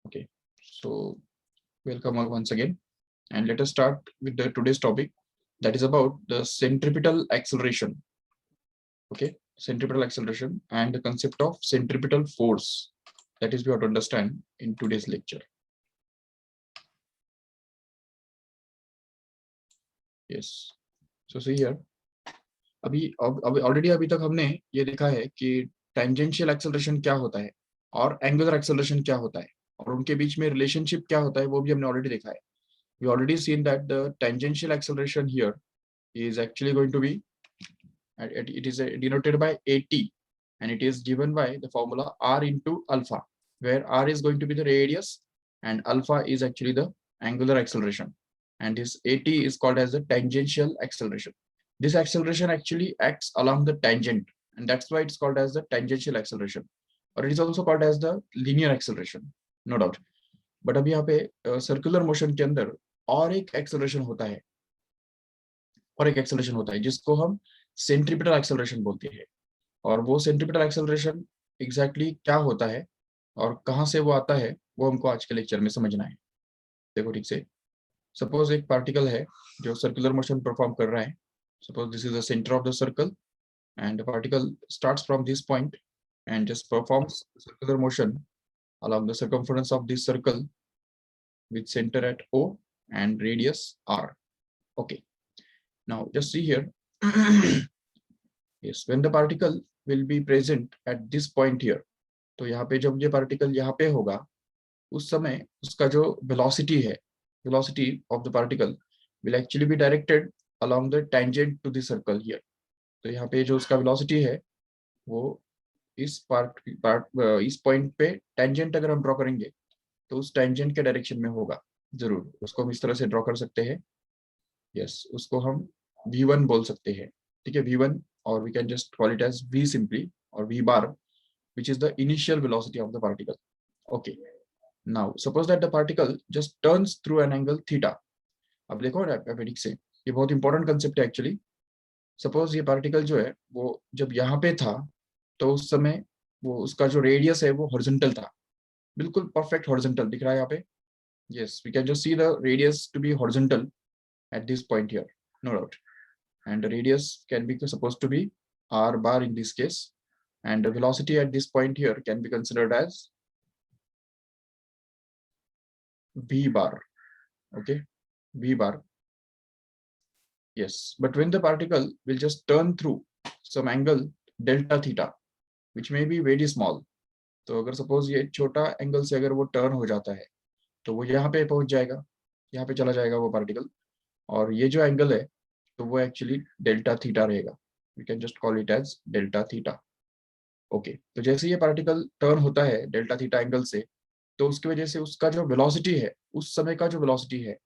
Okay, so welcome all once again, and let us start with the today's topic, that is about the centripetal acceleration. Okay, centripetal acceleration and the concept of centripetal force. That is we have to understand in today's lecture. Yes, so see here. अभी already अभी तक हमने ये देखा है कि tangential acceleration क्या होता है और एंगुलर एक्सेलरेशन क्या होता है और उनके बीच में रिलेशनशिप क्या होता है, वो भी हमने ऑलरेडी देखा है. We already seen that the tangential acceleration here is actually going to be, it is denoted by AT, and it is given by the formula R into alpha, where R is going to be the radius and alpha is actually the angular acceleration, and this AT is called as the tangential acceleration. This acceleration actually acts along the tangent, and that's why it's called as the tangential acceleration, or it is also called as the linear acceleration, no doubt. But अभी यहाँ पे circular motion के अंदर और एक acceleration होता है, जिसको हम सेंट्रीपिटल एक्सेलरेशन बोलते हैं. और वो सेंट्रीपिटल एक्सेलरेशन एग्जैक्टली क्या होता है और कहाँ से वो आता है, वो हमको आज के लेक्चर में समझना है. देखो ठीक से, सपोज एक पार्टिकल है जो सर्कुलर मोशन परफॉर्म कर रहा है. Suppose this is the centre of the circle and the particle starts from this point and just performs circular motion along the circumference of this circle with center at O and radius R. Okay, now just see here. Yes, when the particle will be present at this point here, तो यहाँ पे जब ये particle यहाँ पे होगा, उस समय उसका जो वेलोसिटी है, velocity of the particle will actually be directed along the tangent to the circle here. तो यहाँ पे जो उसका वेलोसिटी है वो इस इस पॉइंट पे टेंजेंट अगर हम ड्रॉ करेंगे तो उस टेंजेंट के डायरेक्शन में होगा. जरूर उसको हम इस तरह से ड्रॉ कर सकते हैं. यस, उसको हम v1 बोल सकते हैं. ठीक है, v1, और we can just call it as v simply or v bar, which is the initial velocity of the particle. Okay, now suppose that the particle just turns through an angle theta. अब देखो ठीक से, ये बहुत important concept है actually. Suppose ये particle जो है वो जब यहाँ पे था तो उस समय वो उसका जो रेडियस है वो हॉरिजॉन्टल था, बिल्कुल परफेक्ट हॉरिजॉन्टल दिख रहा है यहाँ पे. Yes, we can just see the radius to be horizontal at this point here, no doubt, and the radius can be supposed to be r bar in this case, and the velocity at this point here can be considered as v bar. Okay, v bar. Yes, but when the particle will just turn through some angle delta theta, which may be very small, तो अगर suppose ये छोटा angle से अगर वो turn हो जाता है तो वो यहाँ पे पहुंच जाएगा, यहाँ पे चला जाएगा वो पार्टिकल, और ये जो एंगल है तो वो एक्चुअली डेल्टा थीटा रहेगा. We can just call it as delta theta. Okay, तो जैसे ये पार्टिकल टर्न होता है डेल्टा थीटा एंगल से, तो उसकी वजह से उसका जो वेलोसिटी है, उस समय का जो वेलोसिटी है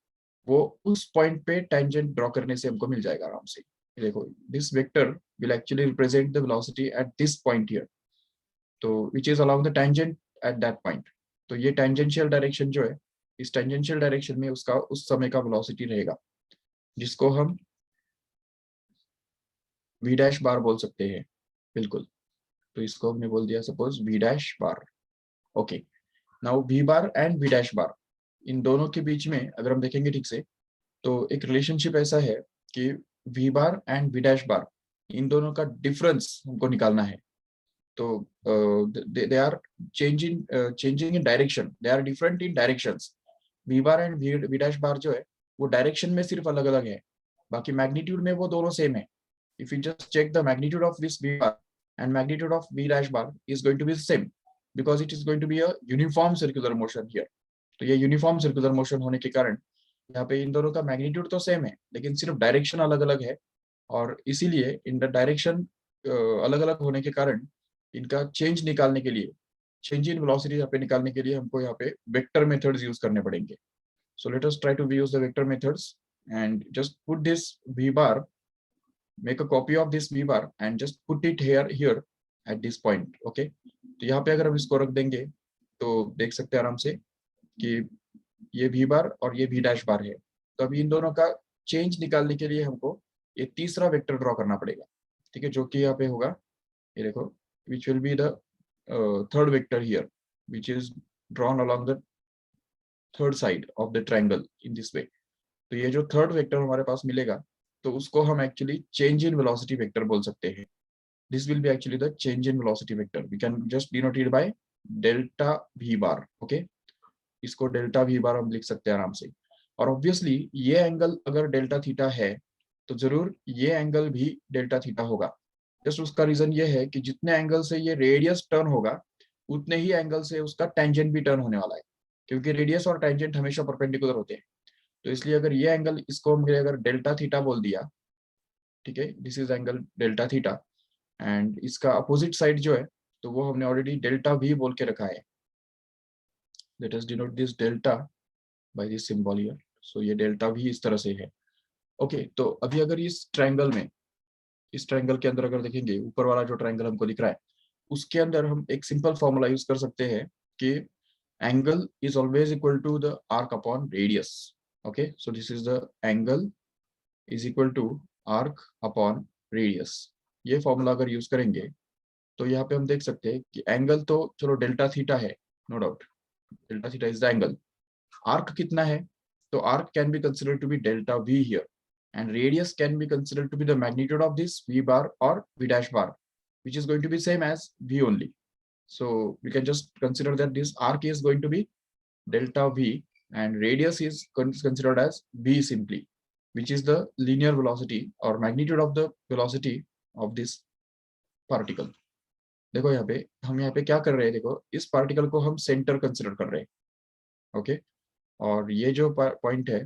वो उस पॉइंट पे टेंजेंट ड्रॉ करने से हमको मिल जाएगा आराम से. देखो, this vector will actually represent the velocity at this point here, तो which is along the tangent at that point. तो ये टेंजेंशियल डायरेक्शन जो है, इस टेंजेंशियल डायरेक्शन में उसका उस समय का वेलोसिटी रहेगा, जिसको हम v डैश बार बोल सकते हैं. बिल्कुल, तो इसको हमने बोल दिया suppose v dash bar. Okay, now v bar and v dash bar, इन दोनों के बीच में अगर हम देखेंगे ठीक से तो एक रिलेशनशिप ऐसा है कि v bar and v dash bar, इन दोनों का डिफरेंस हमको निकालना है. तो they are changing in direction, they are different in directions. v bar and v dash bar जो है वो डायरेक्शन में सिर्फ अलग अलग है, बाकी मैग्नीट्यूड में वो दोनों सेम है. If you just check the magnitude of this v bar and magnitude of v dash bar is going to be the same, because it is going to be a uniform circular motion here. तो ये uniform circular motion होने के कारण यहाँ पे इन दोनों का magnitude तो सेम है, लेकिन सिर्फ डायरेक्शन अलग अलग है, और इसीलिए इन द डायरेक्शन अलग अलग होने के कारण इनका चेंज निकालने के लिए, चेंज इन वेलोसिटी यहाँ पे निकालने के लिए हमको यहाँ पे वेक्टर मेथड्स यूज करने पड़ेंगे. So let us try to use the vector methods and just put this v bar, make a copy of this v bar and just put it here at this point. Okay, तो यहाँ पे अगर हम इसको रख देंगे तो देख सकते हैं आराम से कि ये v bar और ये v डैश बार है. तो अभी इन दोनों का चेंज निकालने के लिए हमको ये तीसरा वेक्टर ड्रॉ करना पड़ेगा. ठीक है, जो कि यहाँ पे होगा, ये देखो, which will be the third vector here, which is drawn along the third side of the triangle in this way. तो ये जो थर्ड वेक्टर हमारे पास मिलेगा तो उसको हम actually change in velocity vector बोल सकते हैं। This will be actually the change in velocity vector, we can just denote it by delta we bar. Okay, इसको डेल्टा वी बार हम लिख सकते हैं आराम से। और ऑब्वियसली ये एंगल अगर डेल्टा थीटा है तो जरूर ये एंगल भी डेल्टा थीटा होगा। जस्ट उसका रीजन ये है कि जितने एंगल से ये रेडियस टर्न होगा उतने ही एंगल से उसका टेंजेंट भी टर्न होने वाला है, क्योंकि रेडियस और टेंजेंट हमेशा परपेंडिकुलर होते हैं। तो इसलिए अगर ये एंगल, इसको हमने अगर डेल्टा थीटा बोल दिया, ठीक है, this is angle delta theta, and इसका अपोजिट साइड जो है तो वो हमने ऑलरेडी डेल्टा वी बोल के रखा है। Let us denote this delta by this symbol here. So ये डेल्टा वी इस तरह से है। ओके, तो अभी अगर इस ट्रायंगल में, इस ट्रायंगल के अंदर अगर देखेंगे, ऊपर वाला जो ट्रायंगल हमको दिख रहा है उसके अंदर हम एक सिंपल फॉर्मूला यूज कर सकते हैं कि angle is always equal to the arc upon radius. Okay, so this is the angle is equal to arc upon radius. ये फॉर्मूला अगर यूज करेंगे तो यहाँ पे हम देख सकते हैं कि एंगल तो चलो डेल्टा थीटा है, no doubt, delta theta is the angle. Arc कितना है? तो arc can be considered to be delta v here, and radius can be considered to be the magnitude of this v bar or v dash bar, which is going to be same as v only. So we can just consider that this arc is going to be delta v and radius is considered as v simply, which is the linear velocity or magnitude of the velocity of this particle. देखो यहाँ पे हम यहाँ पे क्या कर रहे हैं, देखो इस पार्टिकल को हम सेंटर कंसिडर कर रहे हैं। ओके, और ये जो पॉइंट है,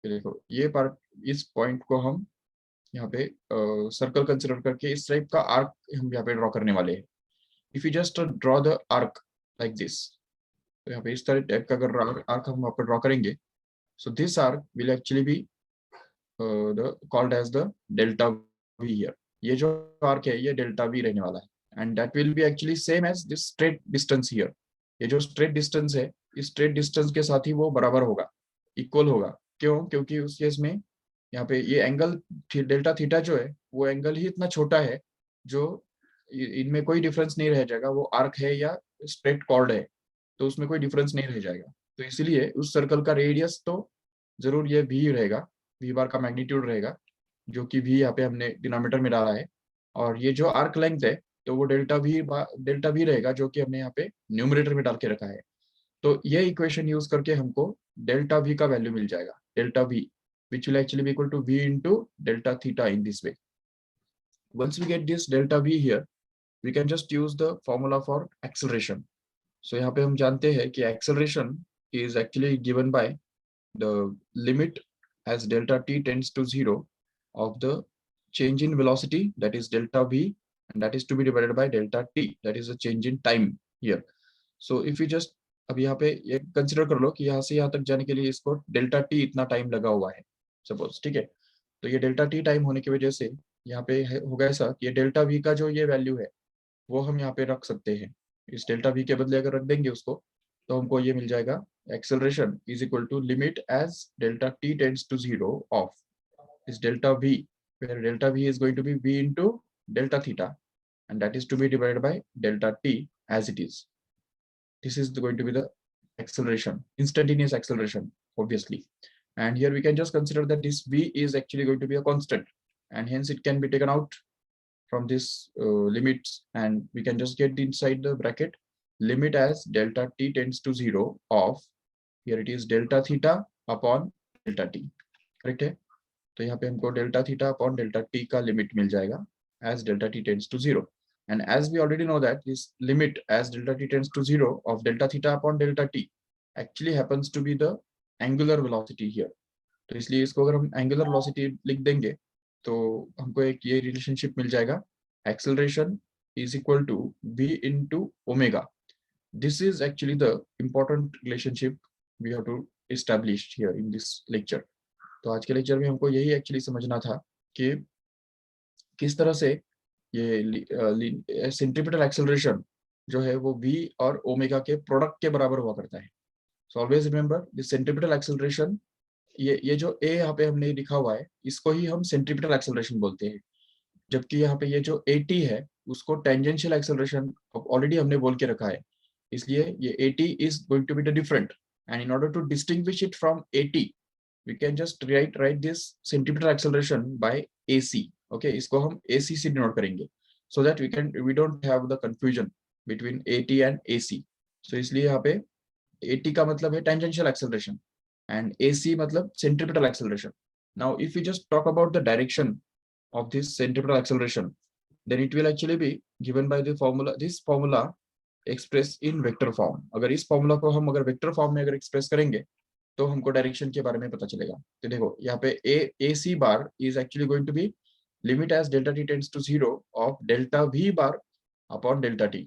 देखो ये पार्ट, इस पॉइंट को हम यहाँ पे सर्कल कंसिडर करके इस टाइप का आर्क हम यहाँ पे ड्रॉ करने वाले हैं। If you just draw the arc like this, तो यहाँ पे इस तरह टाइप का अगर आर्क हम वहाँ पे ड्रॉ करेंगे, so this arc will actually be the called as the delta v here. ये जो आर्क है ये डेल्टा वी रहने वाला है, and that will be actually same as this straight distance here. ये जो स्ट्रेट डिस्टेंस है, इस स्ट्रेट डिस्टेंस के साथ ही वो बराबर होगा, इक्वल होगा। क्यों? क्योंकि उस केस में यहाँ पे ये एंगल डेल्टा थीटा जो है वो एंगल ही इतना छोटा है जो इनमें कोई डिफरेंस नहीं रह जाएगा, वो आर्क है या स्ट्रेट कॉर्ड है तो उसमें कोई डिफरेंस नहीं रह जाएगा। तो इसलिए उस सर्कल का रेडियस तो जरूर ये भी रहेगा, वी बार का मैग्नीट्यूड रहेगा, जो कि भी यहाँ पे हमने डिनोमिनेटर में डाला है। और ये जो आर्क लेंथ है तो वो डेल्टा भी रहेगा, जो कि हमने यहाँ पे न्यूमरेटर में डाल के रखा है। तो ये इक्वेशन यूज करके हमको डेल्टा वी का वैल्यू मिल जाएगा, delta we which will actually be equal to v into delta theta in this way. Once we get this delta v here, we can just use the formula for acceleration. So यहाँ पे हम जानते हैं कि acceleration is actually given by the limit as delta t tends to 0 of the change in velocity, that is delta v, and that is to be divided by delta t, that is the change in time here. So if you just अब यहाँ पे ये consider कर लो कि यहाँ से यहाँ तक जाने के लिए इसको डेल्टा टी इतना टाइम लगा हुआ है सपोज, ठीक है। तो ये डेल्टा टी टाइम होने की वजह से यहाँ पे होगा ऐसा कि ये डेल्टा वी का जो ये वैल्यू है वो हम यहाँ पे रख सकते हैं। इस डेल्टा वी के बदले अगर रख देंगे उसको तो हमको ये मिल जाएगा, acceleration is equal to limit as delta T tends to 0 of इस delta V, where delta v is going to be v into delta theta, and that is to be divided by delta t as it is. This is going to be the acceleration, instantaneous acceleration, obviously. And here we can just consider that this v is actually going to be a constant, and hence it can be taken out from this limits, and we can just get inside the bracket limit as delta t tends to 0 of, here it is delta theta upon delta t, correct है। तो यहाँ पे हमको delta theta upon delta T का limit मिल जाएगा as delta t tends to 0. And as we already know that this limit as delta t tends to 0 of delta theta upon delta t actually happens to be the angular velocity here. तो इसलिए इसको अगर हम angular velocity लिख देंगे तो हमको एक ये रिलेशनशिप मिल जाएगा, acceleration is equal to v into omega. This is actually the important relationship we have to establish here in this lecture. तो आज के लेक्चर में हमको यही एक्चुअली समझना था कि किस तरह से ये सेंट्रीपिटल एक्सेलरेशन जो है वो v और ओमेगा के प्रोडक्ट के बराबर हुआ करता है। So always remember this centripetal acceleration, ये जो a यहाँ पे हमने लिखा हुआ है इसको ही हम सेंट्रीपिटल एक्सेलरेशन बोलते हैं। जबकि यहाँ पे ये जो AT है उसको टेंजेंशियल एक्सेलरेशन ऑलरेडी हमने बोल के रखा है, इसलिए ये AT is going to be the different, and in order to distinguish it from AT we can just write this centripetal acceleration by AC. Okay, इसको हम AC से denote करेंगे, so that we don't have the confusion between AT and AC. So इसलिए यहाँ पे AT का मतलब है tangential acceleration and AC मतलब centripetal acceleration. Now if we just talk about the direction of this centripetal acceleration, then it will actually be given by the formula, this formula expressed in vector form. अगर इस formula को हम अगर vector form में अगर express करेंगे तो हमको डायरेक्शन के बारे में पता चलेगा। तो देखो यहाँ पे A C bar is actually going to be limit as delta T tends to 0 of delta we bar upon delta T.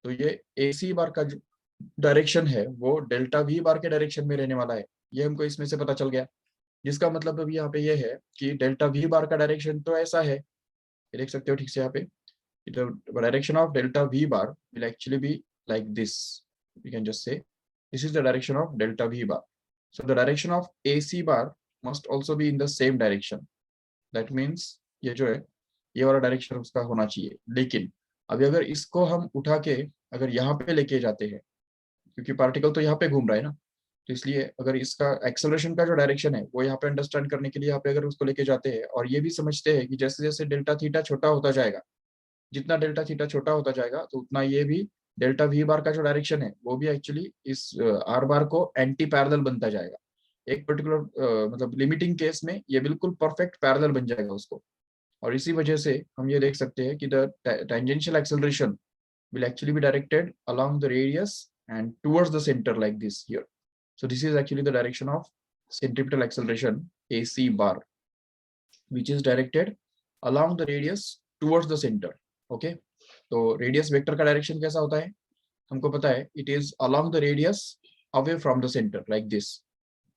तो ये ए सी बार का जो डायरेक्शन है वो डेल्टा वी बार के डायरेक्शन में रहने वाला है, ये हमको इसमें से पता चल गया। जिसका मतलब अभी यहाँ पे ये है कि डेल्टा वी बार का डायरेक्शन तो ऐसा है, ये देख सकते हो ठीक से यहाँ पे, direction of delta we bar will actually be like this, we can just say this is the direction of delta we bar. So the direction of AC bar must also be in the same direction. That means ये जो है ये वाला direction उसका होना चाहिए। लेकिन अभी अगर इसको हम उठा के अगर यहाँ पे लेके जाते हैं, क्योंकि पार्टिकल तो यहाँ पे घूम रहा है ना, तो इसलिए अगर इसका एक्सेलरेशन का जो डायरेक्शन है वो यहाँ पे अंडरस्टैंड करने के लिए यहाँ पे अगर उसको लेके जाते हैं और ये भी समझते हैं कि जैसे जैसे डेल्टा थीटा छोटा होता जाएगा, जितना डेल्टा थीटा छोटा होता जाएगा तो उतना ये भी डेल्टा वी बार का जो डायरेक्शन है वो भी एक्चुअली इस आर बार को एंटी पैरेलल बनता जाएगा। एक पर्टिकुलर मतलब लिमिटिंग केस में ये बिल्कुल परफेक्ट पैरेलल बन जाएगा उसको, और इसी वजह से हम ये देख सकते हैं कि the tangential acceleration will actually be directed along the radius and towards the center like this here. So this is actually the direction of centripetal acceleration AC bar, which is directed along the radius towards the center. Okay, तो radius vector का direction कैसा होता है हमको पता है, it is along the radius away from the center like this.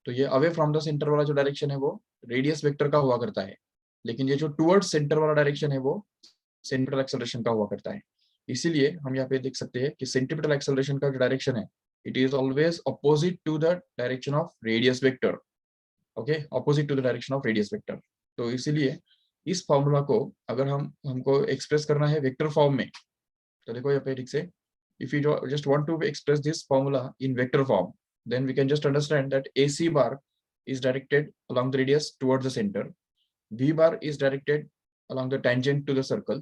तो ये away from the center वाला जो डायरेक्शन है वो रेडियस वेक्टर का हुआ करता है, लेकिन ये जो टुवर्ड्स सेंटर वाला डायरेक्शन है वो सेंट्रल एक्सेलरेशन का हुआ करता है। इसीलिए हम यहाँ पे देख सकते हैं कि सेंट्रिपेटल एक्सेलरेशन का जो डायरेक्शन है it is always opposite to the direction of radius vector. Okay, opposite to the direction of radius vector. तो इसीलिए इस फॉर्मूला को अगर हमको एक्सप्रेस करना है वेक्टर फॉर्म में, तो देखो यहाँ पे ठीक से, if you just want to express this formula in vector form, then we can just understand that AC bar is directed along the radius towards the center, V bar is directed along the tangent to the circle,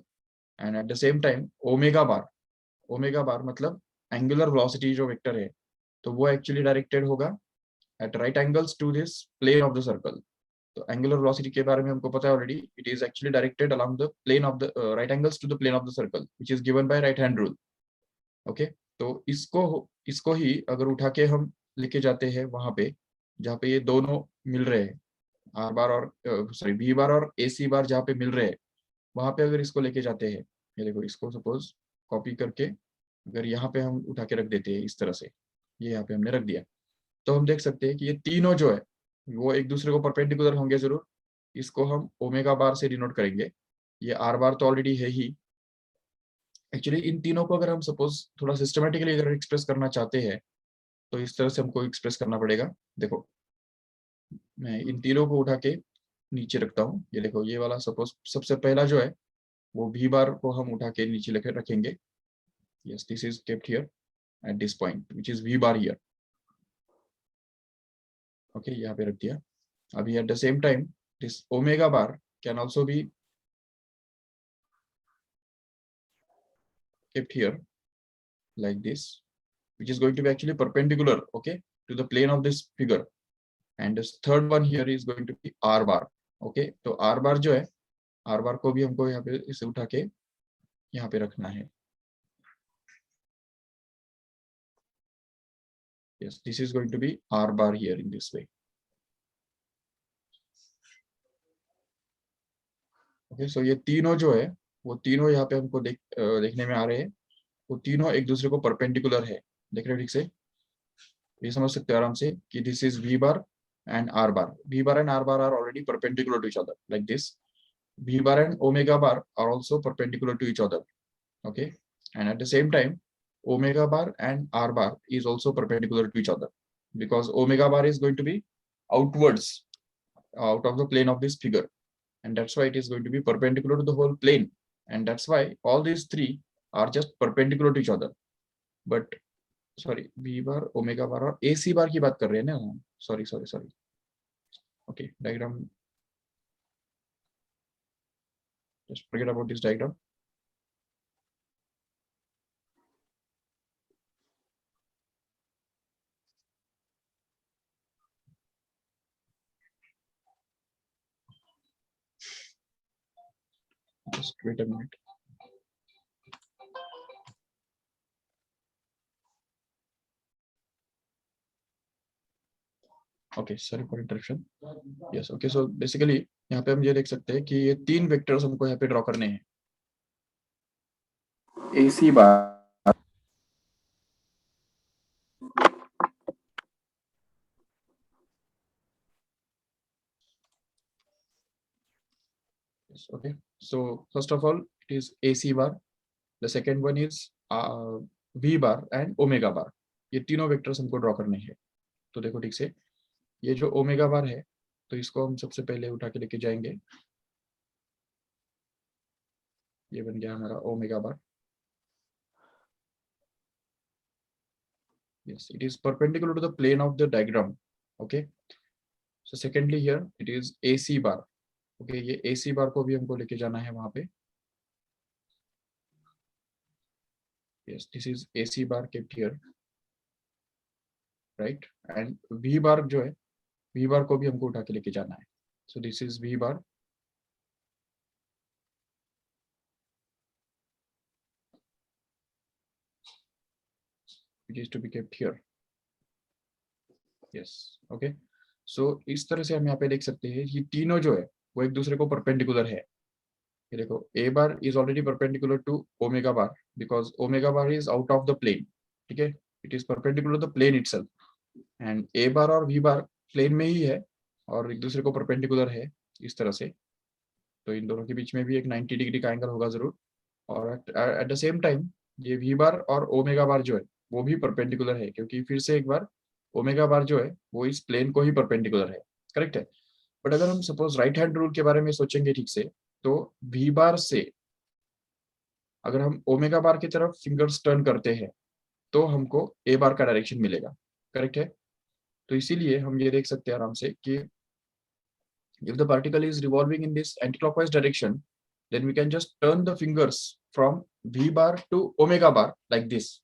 and at the same time omega bar मतलब angular velocity जो vector है तो वो actually directed होगा at right angles to this plane of the circle. तो angular velocity के बारे में हमको पता है already, it is actually directed along the plane of the right angles to the plane of the circle, which is given by right hand rule. Okay, तो इसको ही अगर उठा के हम लेके जाते हैं वहां पे जहाँ पे ये दोनों मिल रहे हैं, आर बार और सॉरी वी बार और AC बार जहाँ पे मिल रहे हैं वहां पे अगर इसको लेके जाते हैं, ये देखो इसको सपोज कॉपी करके अगर यहाँ पे हम उठा के रख देते हैं इस तरह से, ये यहाँ पे हमने रख दिया, तो हम देख सकते हैं कि ये तीनों जो है वो एक दूसरे को परपेंडिकुलर होंगे जरूर। इसको हम ओमेगा बार से डिनोट करेंगे, ये आर बार तो ऑलरेडी है ही। एक्चुअली इन तीनों को अगर हम सपोज थोड़ा सिस्टमेटिकली अगर एक्सप्रेस करना चाहते हैं तो इस तरह से हमको एक्सप्रेस करना पड़ेगा। देखो मैं इन तीनों को उठा के नीचे रखता हूँ, ये देखो ये वाला सपोज सबसे पहला जो है वो वी बार को हम उठा के नीचे लेकर रखेंगे। Yes, this is kept here at this point which is v bar here. Okay, यहाँ पे रख दिया। अभी at the same time this omega bar can also be kept here like this, which is going to be actually perpendicular, okay, to the plane of this figure, and this third one here is going to be r bar. okay, तो r bar जो है r bar को भी हमको यहाँ पे इसे उठा के यहाँ पे रखना है। yes, this is going to be r bar here in this way. okay, so ये तीनों जो है वो तीनों यहाँ पे हमको देखने में आ रहे हैं, वो तीनों एक दूसरे को परपेंडिकुलर है। देख रहे हो ठीक से, ये समझ सकते हो आराम से कि this is v bar and r bar. V bar and r bar are already perpendicular to each other like this. V bar and omega bar are also perpendicular to each other. Okay, and at the same time omega bar and r bar is also perpendicular to each other because omega bar is going to be outwards out of the plane of this figure, and that's why it is going to be perpendicular to the whole plane, and that's why all these three are just perpendicular to each other. But sorry, v bar, omega bar और ac bar की बात कर रहे हैं ना हम. Sorry. Okay, diagram, just forget about this diagram. Just wait a minute. Okay, sorry for interruption. Yes, okay, so basically यहाँ पे हम ये देख सकते हैं कि ये तीन वेक्टर्स हमको यहाँ पे ड्रॉ करने हैं. AC bar, yes, okay, so first of all it is AC bar, the second one is V bar and omega bar. ये तीनों वेक्टर्स हमको ड्रॉ करने हैं. तो देखो ठीक से, ये जो ओमेगा बार है तो इसको हम सबसे पहले उठा के लेके जाएंगे. ये बन गया हमारा omega bar. Yes, it is perpendicular to the plane of the diagram. Okay, so secondly here it is AC bar. Okay, ये AC बार को भी हमको लेके जाना है वहां पे. Yes, this is AC bar kept here, right? And V bar जो है, V bar को भी हमको उठा के लेके जाना है. So this is V bar. It is to be kept here. Yes, okay. So इस तरह से हम यहाँ पे देख सकते हैं ये तीनों जो है वो एक दूसरे को परपेंडिकुलर है. ये देखो A bar is already perpendicular to omega bar because omega bar is out of the plane. ठीक है, it is perpendicular to the plane itself. And A bar और V bar प्लेन में ही है और एक दूसरे को परपेंडिकुलर है इस तरह से. तो इन दोनों के बीच में भी एक 90 डिग्री का एंगल होगा जरूर. और एट द सेम टाइम ये V बार और ओमेगा बार जो है वो भी परपेंडिकुलर है, क्योंकि फिर से एक बार ओमेगा बार जो है वो इस प्लेन को ही परपेंडिकुलर है. करेक्ट है. बट अगर हम सपोज राइट हैंड रूल के बारे में सोचेंगे ठीक से, तो V बार से अगर हम ओमेगा बार की तरफ फिंगर्स टर्न करते हैं तो हमको A बार का डायरेक्शन मिलेगा. करेक्ट है. तो इसीलिए हम ये देख सकते हैं आराम से कि if the particle is revolving in this anticlockwise direction, then we can just turn the fingers from V bar to omega bar like this.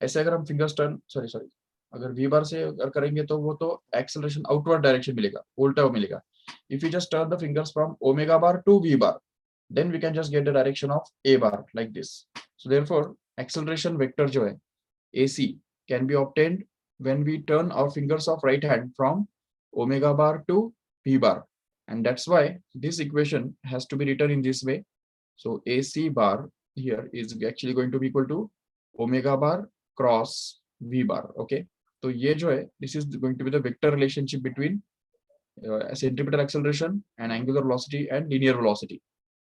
ऐसे अगर हम fingers turn, sorry, अगर V bar से अगर करेंगे तो वो तो acceleration outward direction मिलेगा, उल्टा मिलेगा. If we just turn the fingers from omega bar to V bar, then we can just get the direction of A bar like this. So therefore, acceleration vector जो है AC can be obtained when we turn our fingers of right hand from omega bar to V bar. And that's why this equation has to be written in this way. So AC bar here is actually going to be equal to omega bar cross V bar. Okay. So ये जो है, this is going to be the vector relationship between centripetal acceleration and angular velocity and linear velocity.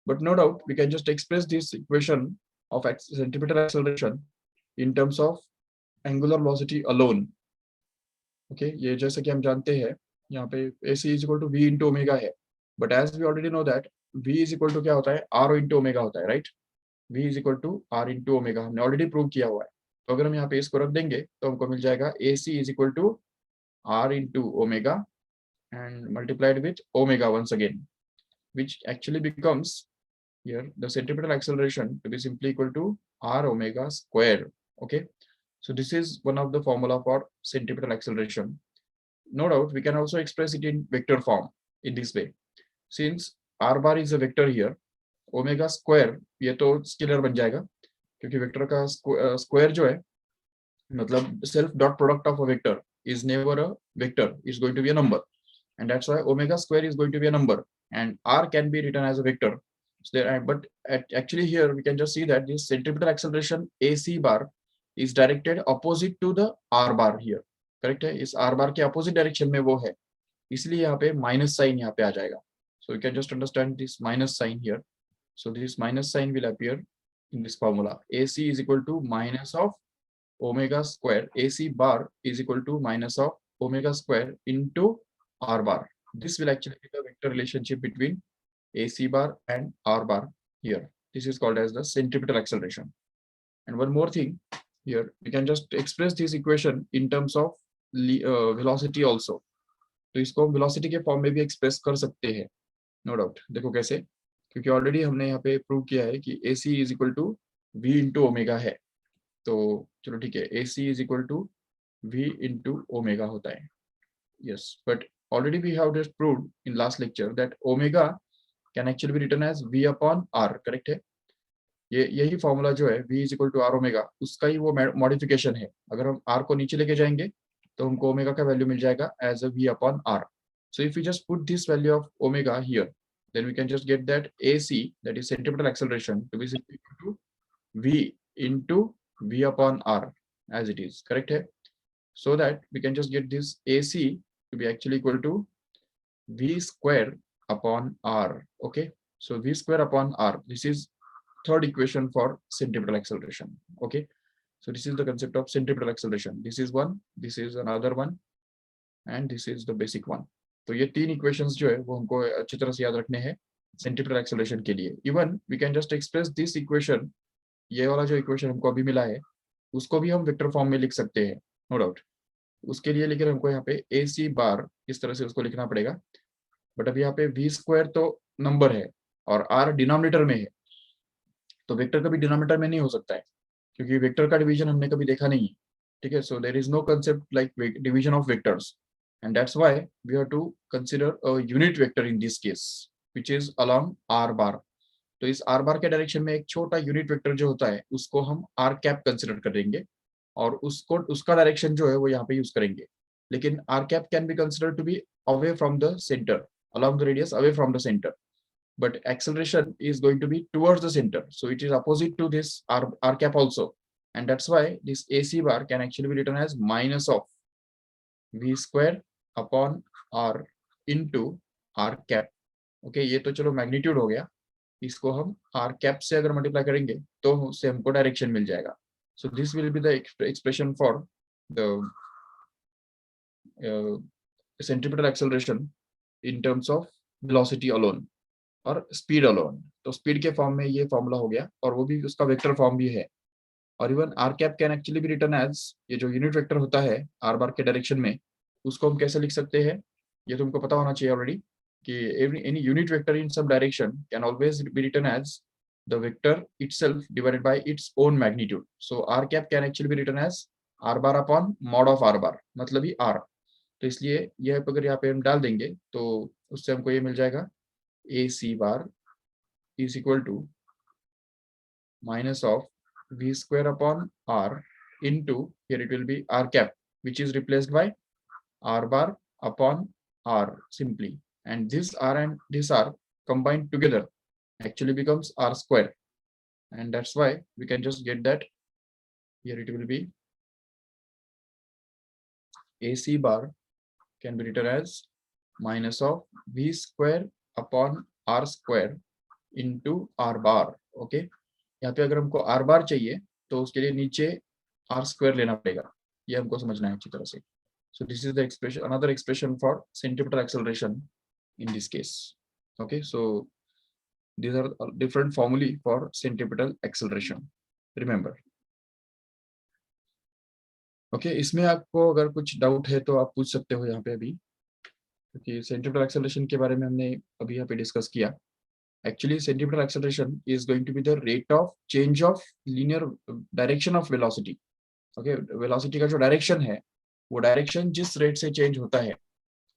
But no doubt we can just express this equation of centripetal acceleration in terms of angular velocity alone. Okay, ये जैसे कि हम जानते हैं यहाँ पे AC is equal to V into omega है, but as we already know that V is equal to क्या होता है, R into omega होता है, right? V is equal to R into omega हमने already prove किया हुआ है. तो अगर हम यहाँ पे इसको रख देंगे तो हमको मिल जाएगा AC is equal to R into omega and multiplied with omega once again, which actually becomes here the centripetal acceleration to be simply equal to R omega square. Okay, so this is one of the formula for centripetal acceleration. No doubt we can also express it in vector form in this way. Since R bar is a vector here, omega square ये तो scalar बन जाएगा, क्योंकि vector का square जो है मतलब self dot product of a vector is never a vector, is going to be a number, and that's why omega square is going to be a number and R can be written as a vector. So there, but actually here we can just see that this centripetal acceleration AC bar is directed opposite to the R bar here. Correct है, इस R बार के opposite direction में वो है, इसलिए यहाँ पे minus sign यहाँ पे आ जाएगा. So you can just understand this minus sign here. So this minus sign will appear in this formula. AC is equal to minus of omega square. AC bar is equal to minus of omega square into R bar. This will actually be the vector relationship between AC bar and R bar here. This is called as the centripetal acceleration. And one more thing here, we can just express this equation in terms of velocity also. तो इसको velocity के form में भी express कर सकते हैं, no doubt. देखो कैसे, क्योंकि ऑलरेडी हमने यहाँ पे प्रूव किया है कि AC is equal to V into omega है. तो चलो ठीक है, AC is equal to V into omega होता है. Yes, but already we have just proved in last lecture that omega can actually be written as V upon R, correct है. यही formula जो है V is equal to r omega, उसका ही वो modification है. अगर हम R को नीचे लेके जाएंगे तो हमको ओमेगा का वैल्यू मिल जाएगा as a V upon R. So if we just put this value of omega here, then we can just get that AC, that is centripetal acceleration, to be equal to V into V upon R as it is, correct है. So that we can just get this AC to be actually equal to V square upon R. Okay, so V square upon R, this is third equation for centripetal acceleration. Okay, so this is the concept of centripetal acceleration. This is one, this is another one, and this is the basic one. तो ये तीन equations जो है वो हमको अच्छी तरह से याद रखने हैं सेंट्रिपेटल एक्सेलरेशन के लिए. Even we can just express this equation, ये वाला जो इक्वेशन हमको अभी मिला है उसको भी हम वेक्टर फॉर्म में लिख सकते हैं, नो डाउट. उसके लिए लेकिन हमको यहाँ पे AC बार इस तरह से उसको लिखना पड़ेगा. बट अभी यहाँ पे V स्क्वायर तो नंबर है और R डिनोमिनेटर में है, तो वेक्टर कभी डिनोमिनेटर में नहीं हो सकता है क्योंकि वेक्टर का डिवीजन हमने कभी देखा नहीं है. ठीक है, so there is no concept like division of vectors, and that's why we have to consider a unit vector in this case which is along R bar. तो इस R bar के डायरेक्शन में एक छोटा यूनिट वेक्टर जो होता है उसको हम R कैप कंसिडर करेंगे और उसको उसका डायरेक्शन जो है वो यहाँ पे यूज करेंगे. लेकिन R cap can be considered to be away from the centre, along the radius away from the center, but acceleration is going to be towards the center, so it is opposite to this R cap also, and that's why this AC bar can actually be written as minus of V square upon R into R cap. Okay, ये तो चलो magnitude हो गया, इसको हम R cap से अगर multiply करेंगे तो उससे हमको डायरेक्शन मिल जाएगा. So this will be the expression for the centripetal acceleration in terms of velocity alone और स्पीड अलोन. तो स्पीड के फॉर्म में ये फॉर्मूला हो गया और वो भी उसका वेक्टर फॉर्म भी है. और even r cap can actually be written as, ये जो यूनिट वेक्टर होता है आर बार के डायरेक्शन में, उसको हम कैसे लिख सकते हैं ये तुमको पता होना चाहिए ऑलरेडी कि any unit vector in some direction can always be written as the vector itself divided by its own magnitude. So r cap can actually be written as r bar upon mod of r bar, मतलब ही are. तो इसलिए यह अगर यहाँ पे हम डाल देंगे तो उससे हमको ये मिल जाएगा AC bar is equal to minus of V square upon R into, here it will be R cap, which is replaced by R bar upon R simply, and this R and this R combined together actually becomes R square, and that's why we can just get that here it will be AC bar can be written as minus of V square upon R square into R bar. Okay, यहाँ पे अगर हमको R बार चाहिए तो उसके लिए नीचे R square लेना पड़ेगा, ये हमको समझना है अच्छी तरह से. सो this is the expression, another expression for centripetal acceleration in this case. Okay, so these are different formulae for centripetal acceleration, remember. Okay, इसमें आपको अगर कुछ डाउट है तो आप पूछ सकते हो यहाँ पे अभी, क्योंकि सेंट्रिपेटल एक्सेलरेशन के बारे में हमने अभी यहाँ पे डिस्कस किया. Actually centripetal acceleration is going to be the rate of change of linear direction of velocity. Okay, velocity का जो डायरेक्शन है वो डायरेक्शन जिस रेट से चेंज होता है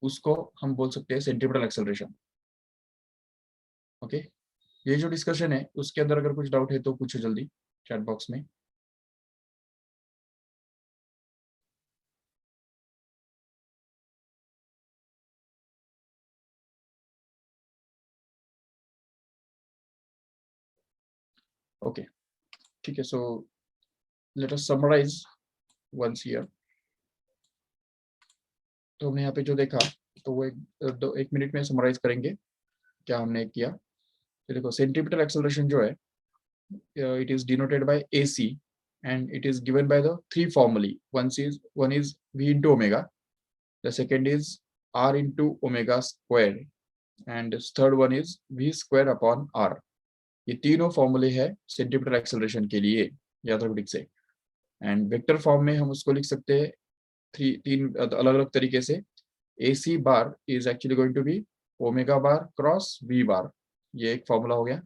उसको हम बोल सकते हैं सेंट्रिपेटल एक्सेलरेशन. ओके, ये जो डिस्कशन है उसके अंदर अगर कुछ डाउट है तो पूछो जल्दी चैट बॉक्स में. ओके, ठीक है, so let us summarise once here. तो हमने यहाँ पे जो देखा तो वो एक मिनट में समराइज करेंगे क्या हमने किया. तो देखो, सेंट्रिपेटल एक्सेलरेशन जो है it is denoted by AC and it is given by the three formulae. One is V into omega, the second is R into omega square, and third one is v square upon r। ये तीनों फॉर्मूले है centimetre acceleration के लिए, याद रखो ठीक से। एंड वेक्टर फॉर्म में हम उसको लिख सकते हैं तीन अलग अलग तरीके से। AC bar is actually going to be omega bar cross V bar, ये एक फॉर्मूला हो गया।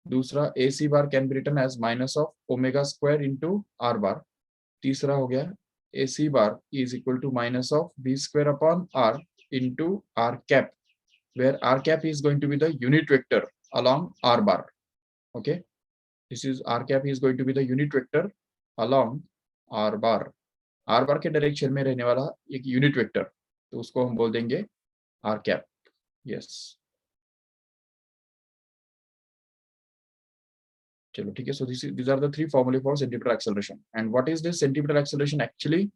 दूसरा AC bar can be written as minus of omega square into R bar. तीसरा हो गया AC bar is equal to minus of V square upon R into R cap, where R cap is going to be the unit vector along R bar. Okay, this is R cap is going to be the unit vector along R bar. R bar के direction में रहने वाला एक unit vector, तो उसको हम बोल देंगे R cap. Yes. चलो ठीक है. So these are the three formulae for centimeter acceleration. And what is this centimeter acceleration actually?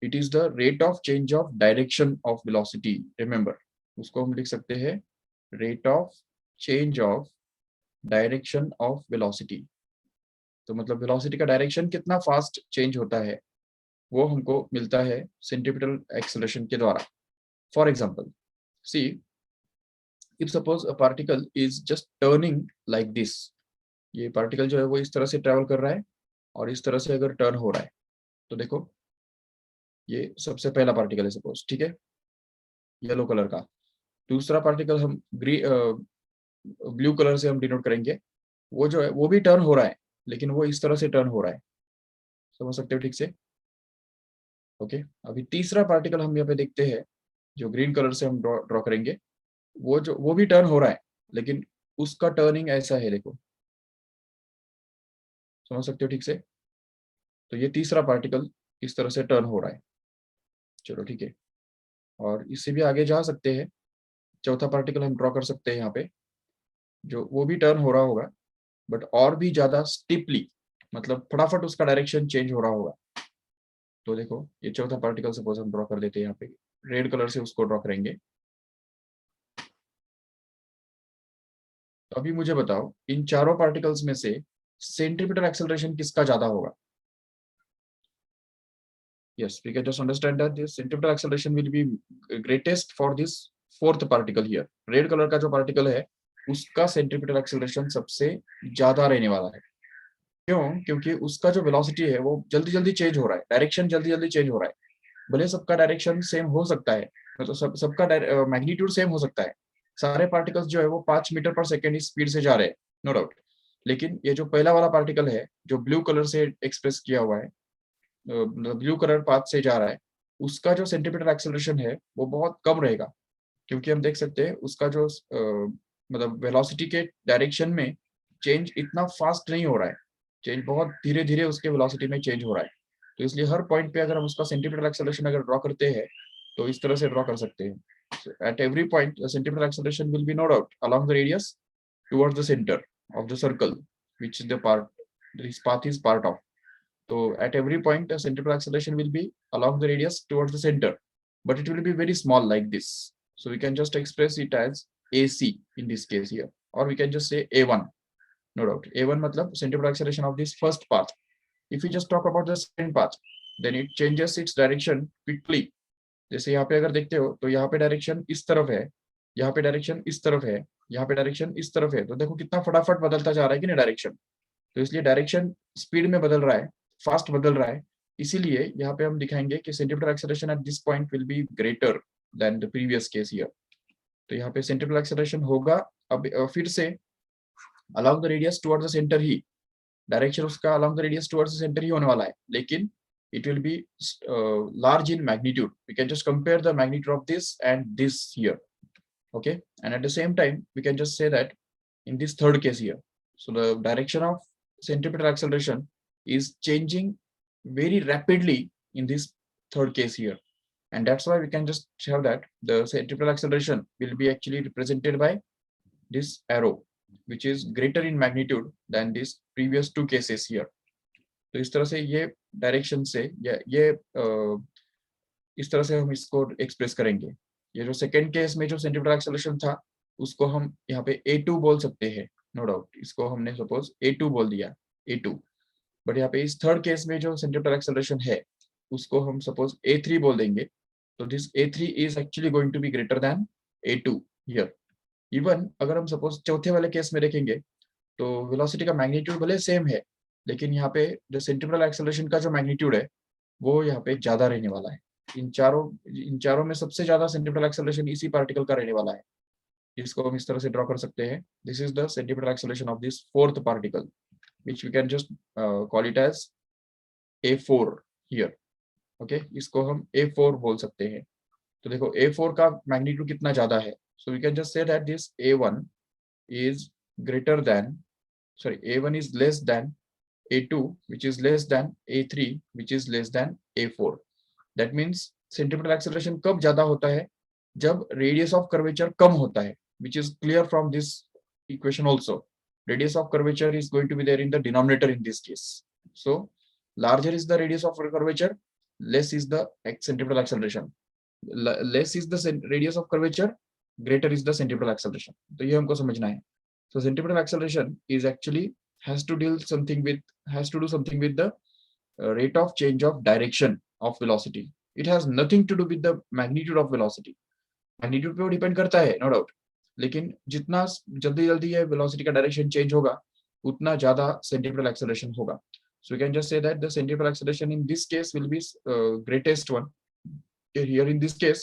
It is the rate of change of direction of velocity. Remember, उसको हम लिख सकते हैं rate of change of direction of velocity. तो मतलब velocity का direction कितना fast change होता है वो हमको मिलता है सेंटीमीटर एक्सेलरेशन के द्वारा। For example, see if suppose a particle is just turning like this, ये पार्टिकल जो है वो इस तरह से ट्रेवल कर रहा है और इस तरह से अगर टर्न हो रहा है, तो देखो ये सबसे पहला पार्टिकल है सपोज, ठीक है, येलो कलर का। दूसरा पार्टिकल हम ब्लू कलर से हम डिनोट करेंगे, वो जो है वो भी टर्न हो रहा है लेकिन वो इस तरह से टर्न हो रहा है, समझ सकते हो ठीक से। ओके, अभी तीसरा पार्टिकल हम यहाँ पे देखते हैं जो ग्रीन कलर से हम ड्रॉ करेंगे, वो भी टर्न हो रहा है लेकिन उसका टर्निंग ऐसा है, देखो, समझ सकते हो ठीक से। तो ये तीसरा पार्टिकल इस तरह से टर्न हो रहा है। चलो ठीक है, और इससे भी आगे जा सकते हैं। चौथा पार्टिकल हम ड्रॉ कर सकते हैं यहाँ पे, जो वो भी टर्न हो रहा होगा बट और भी ज्यादा स्टिपली, मतलब फटाफट उसका डायरेक्शन चेंज हो रहा होगा। तो देखो ये चौथा पार्टिकल सपोज हम ड्रॉ कर देते हैं यहाँ पे, रेड कलर से उसको ड्रॉ करेंगे। तो अभी मुझे बताओ इन चारों पार्टिकल्स में से सेंटीमीटर एक्सेलरेशन किसका ज्यादा होगा? Yes, we can just understand that this centimeter acceleration will be greatest for this fourth particle here. Red colour का जो पार्टिकल है उसका सेंटीमीटर एक्सेलरेशन सबसे ज्यादा रहने वाला है। क्यों? क्योंकि उसका जो वेलोसिटी है वो जल्दी जल्दी चेंज हो रहा है, डायरेक्शन जल्दी जल्दी चेंज हो रहा है। भले सबका डायरेक्शन सेम हो सकता है, मतलब सबका मैग्नीट्यूड सेम हो सकता है, सारे पार्टिकल्स जो है वो 5 मीटर पर सेकेंड स्पीड से जा रहे हैं, नो डाउट। लेकिन ये जो पहला वाला पार्टिकल है जो ब्लू कलर से एक्सप्रेस किया हुआ है, ब्लू कलर पाथ से जा रहा है, उसका जो सेंटीमीटर एक्सेलरेशन है वो बहुत कम रहेगा। क्योंकि हम देख सकते हैं उसका जो मतलब वेलोसिटी के डायरेक्शन में चेंज इतना फास्ट नहीं हो रहा है, चेंज बहुत धीरे धीरे उसके वेलोसिटी में चेंज हो रहा है। तो इसलिए हर पॉइंट पे अगर हम उसका सेंटीमीटर एक्सेलरेशन अगर ड्रॉ करते हैं तो इस तरह से ड्रॉ कर सकते हैं। At every point the centimetre acceleration will be no doubt along the radius towards the centre of the circle which is the part this path is part of. So at every point, the centripetal acceleration will be along the radius towards the center, but it will be very small like this. So we can just express it as AC in this case here, or we can just say A1. No doubt. A1 matlab centripetal acceleration of this first path. If we just talk about the second path, then it changes its direction quickly. जैसे यहाँ पे अगर देखते हो तो यहाँ पे direction इस तरफ है, यहाँ पे डायरेक्शन इस तरफ है, यहाँ पे डायरेक्शन इस तरफ है, तो देखो कितना फटाफट बदलता जा रहा है कि नहीं डायरेक्शन। तो इसलिए डायरेक्शन स्पीड में बदल रहा है, फास्ट बदल रहा है। इसीलिए यहाँ पे हम दिखाएंगे कि centimetre acceleration at this point will be greater than the previous case here. तो यहाँ पे सेंटीमीटर एक्सेलरेशन होगा अब फिर से along the radius towards the centre ही, डायरेक्शन उसका along the radius towards the centre ही होने वाला है, लेकिन it will be large in magnitude. We can just compare the magnitude of this and this here, okay, and at the same time we can just say that in this third case here, so the direction of centripetal acceleration is changing very rapidly in this third case here, and that's why we can just have that the centripetal acceleration will be actually represented by this arrow which is greater in magnitude than these previous two cases here. तो इस तरह से ये direction से ये इस तरह से हम इसको एक्सप्रेस करेंगे। ये जो सेकेंड केस में जो सेंटीमीटर एक्सेलरेशन था उसको हम यहाँ पे A2 बोल सकते हैं, नो डाउट। इसको हमने सपोज A2 बोल दिया, A2, बट यहाँ पे इस थर्ड केस में जो सेंटीमीटर एक्सेलरेशन है उसको हम सपोज A3 बोल देंगे। तो this A3 is actually going to be greater than A2 here. Even अगर हम सपोज चौथे वाले केस में देखेंगे तो वेलोसिटी का मैग्नीट्यूड भले सेम है, लेकिन यहाँ पे जो सेंट्रीपिटल एक्सेलरेशन का जो मैग्नीट्यूड है वो यहाँ पे ज्यादा रहने वाला है। इन चारों में सबसे ज्यादा सेंट्रीपिटल एक्सेलरेशन इसी पार्टिकल का रहने वाला है, जिसको हम इस तरह से ड्रॉ कर सकते हैं। This is the centripetal acceleration of this fourth particle, which we can just call it as A4 here. Okay, इसको हम A4 बोल सकते हैं। तो देखो A4 का मैग्नीट्यूड कितना ज्यादा है, so we can just say that this A1 is greater than, sorry, A1 is less than A2 which is less than A3 which is less than A4. That means centripetal acceleration कब ज्यादा होता है, जब radius of curvature कम होता है, which is clear from this equation also. Radius of curvature is going to be there in the denominator in this case. So larger is the radius of curvature, less is the centripetal acceleration. Less is the radius of curvature, greater is the centripetal acceleration. तो ये हमको समझना है. So centripetal acceleration is actually has to do something with the rate of change of direction of velocity. It has nothing to do with the magnitude of velocity. Magnitude पे वो depend करता है, no doubt, लेकिन जितना जल्दी जल्दी ये velocity का डायरेक्शन चेंज होगा उतना ज्यादा सेंट्रीपिटल एक्सेलरेशन होगा. So we can just say that the centripetal acceleration in this case will be greatest one. Here in this case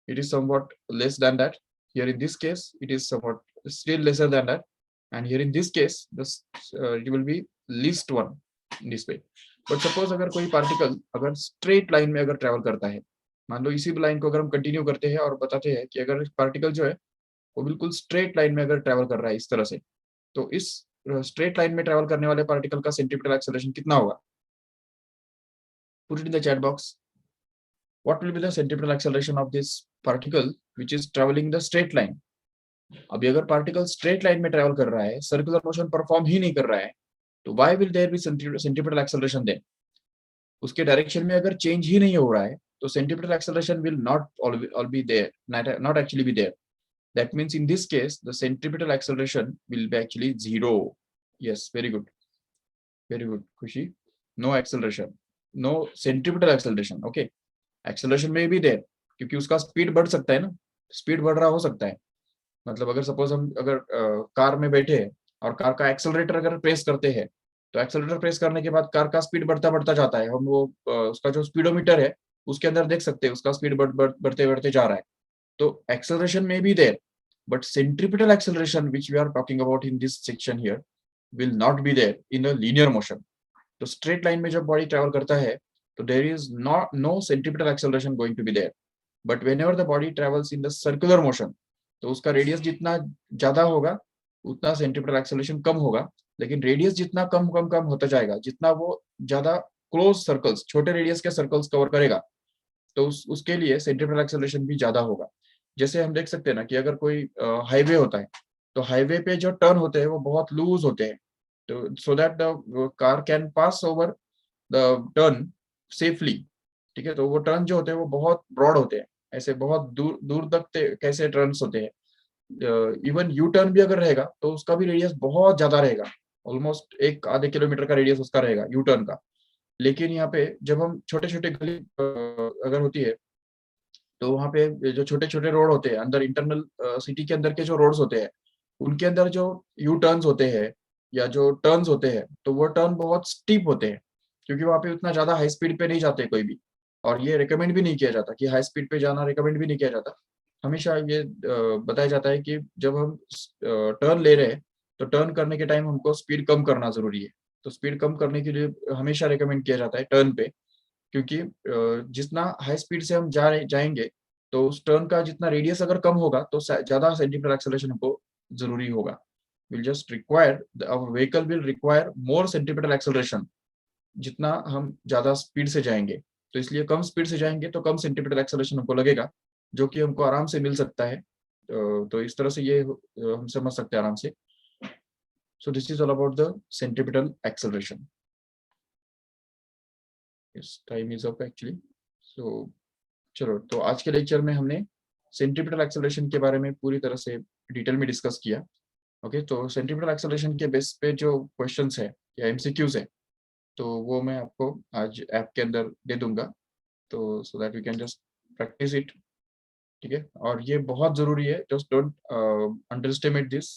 it is somewhat less than that, here in this case it is somewhat still lesser than that, and here in this case this it will be least one in this way. But suppose अगर कोई particle अगर straight line में अगर travel करता है, मान लो इसी line को अगर हम कंटिन्यू करते हैं और बताते हैं कि अगर पार्टिकल जो है वो बिल्कुल स्ट्रेट लाइन में अगर ट्रेवल कर रहा है इस तरह से, तो इस स्ट्रेट लाइन में ट्रेवल करने वाले पार्टिकल का सेंट्रीपिटल एक्सेलरेशन कितना होगा? Put it in the chat box. What will be the centripetal acceleration of this particle which is traveling the straight line? अभी अगर पार्टिकल स्ट्रेट लाइन में ट्रेवल कर रहा है, सर्कुलर मोशन परफॉर्म ही नहीं कर रहा है, तो why will there be centripetal acceleration then? उसके डायरेक्शन में अगर चेंज ही नहीं हो रहा है, तो centripetal acceleration will not all be there, not actually be there. That means in this case the centripetal acceleration will be actually zero. Yes, very good, Khushi. No acceleration, no centripetal acceleration. Okay, acceleration may be there क्योंकि उसका speed बढ़ सकता है ना, speed बढ़ रहा हो सकता है. मतलब अगर सपोज हम अगर कार में बैठे हैं और कार का एक्सेलरेटर अगर प्रेस करते हैं, तो एक्सेलरेटर प्रेस करने के बाद कार का स्पीड बढ़ता बढ़ता जाता है. हम वो उसका जो स्पीडोमीटर है उसके अंदर देख सकते हैं उसका स्पीड बढ़ते बढ़ते जा रहा है. तो acceleration may be there, but centripetal acceleration which we are talking about in this section here will not be there in a linear motion. तो straight line में जब body travel करता है तो there is no centripetal acceleration going to be there. But whenever the body travels in the circular motion, तो उसका radius जितना ज्यादा होगा उतना सेंट्रीपिटल एक्सेलरेशन कम होगा. लेकिन रेडियस जितना कम कम कम होता जाएगा, जितना वो ज्यादा क्लोज सर्कल्स, छोटे रेडियस के सर्कल्स कवर करेगा, तो उसके लिए सेंट्रीपिटल एक्सेलरेशन भी ज्यादा होगा. जैसे हम देख सकते हैं ना कि अगर कोई हाईवे होता है, तो हाईवे पे जो टर्न होते हैं वो बहुत लूज होते हैं, तो so that the car can pass over the turn safely. ठीक है, तो वो टर्न जो होते हैं वो बहुत ब्रॉड होते हैं, ऐसे बहुत दूर दूर तक कैसे टर्न्स होते हैं. इवन यू टर्न भी अगर रहेगा तो उसका भी रेडियस बहुत ज्यादा रहेगा, ऑलमोस्ट एक आधे किलोमीटर का रेडियस उसका रहेगा यू टर्न का. लेकिन यहाँ पे जब हम छोटे छोटे गली अगर होती है, तो वहाँ पे जो छोटे छोटे रोड होते हैं अंदर, इंटरनल सिटी के अंदर के जो रोड्स होते हैं, उनके अंदर जो यू टर्न्स होते हैं या जो टर्न्स होते हैं, तो वो टर्न बहुत स्टीप होते हैं, क्योंकि वहाँ पे उतना ज्यादा हाई स्पीड पे नहीं जाते कोई भी. और ये रिकमेंड भी नहीं किया जाता कि हाई स्पीड पे जाना रिकमेंड भी नहीं किया जाता. हमेशा ये बताया जाता है कि जब हम टर्न ले रहे हैं तो टर्न करने के टाइम हमको स्पीड कम करना जरूरी है. तो स्पीड कम करने के लिए हमेशा रिकमेंड किया जाता है टर्न पे, क्योंकि जितना हाई स्पीड से हम जाएंगे तो उस टर्न का जितना रेडियस अगर कम होगा तो ज्यादा सेंटीमीटर एक्सेलरेशन हमको जरूरी होगा. Will just require our vehicle will require more centimetre acceleration जितना हम ज्यादा स्पीड से जाएंगे. तो इसलिए कम स्पीड से जाएंगे तो कम सेंटीमीटर एक्सेलरेशन हमको लगेगा, जो कि हमको आराम से मिल सकता है. तो इस तरह से ये हम समझ सकते हैं आराम से. सो this is all about the centimetre acceleration. Yes, time is up actually. So चलो, तो आज के लेक्चर में हमने सेंट्रीपिटल एक्सेलरेशन के बारे में पूरी तरह से डिटेल में डिस्कस किया. ओके, तो सेंट्रीपिटल एक्सेलरेशन के बेस पे जो क्वेश्चंस है या एमसीक्यूज है, तो वो मैं आपको आज ऐप के अंदर दे दूंगा, तो so that we can just practise it. ठीक है, और ये बहुत जरूरी है, just don't underestimate this.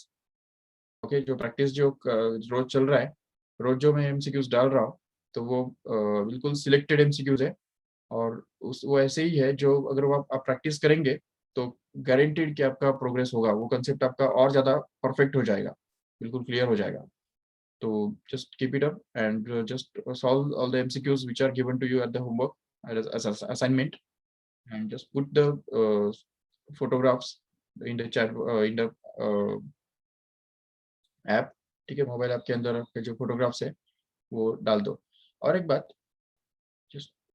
Okay, जो प्रैक्टिस जो रोज चल रहा है, रोज जो मैं एमसीक्यूज डाल रहा हूँ, तो वो बिल्कुल सिलेक्टेड एमसीक्यूज है, और उस वो ऐसे ही है जो अगर वो आप प्रैक्टिस करेंगे तो गारंटीड कि आपका प्रोग्रेस होगा, वो कंसेप्ट आपका और ज्यादा परफेक्ट हो जाएगा, बिल्कुल क्लियर हो जाएगा। तो just keep it up and just solve all the MCQs which are given to you at the homework as assignment, and just put the photographs in the chat in the uh, app। ठीक है, mobile app के अंदर आपके जो photographs है वो डाल दो। और एक बात, just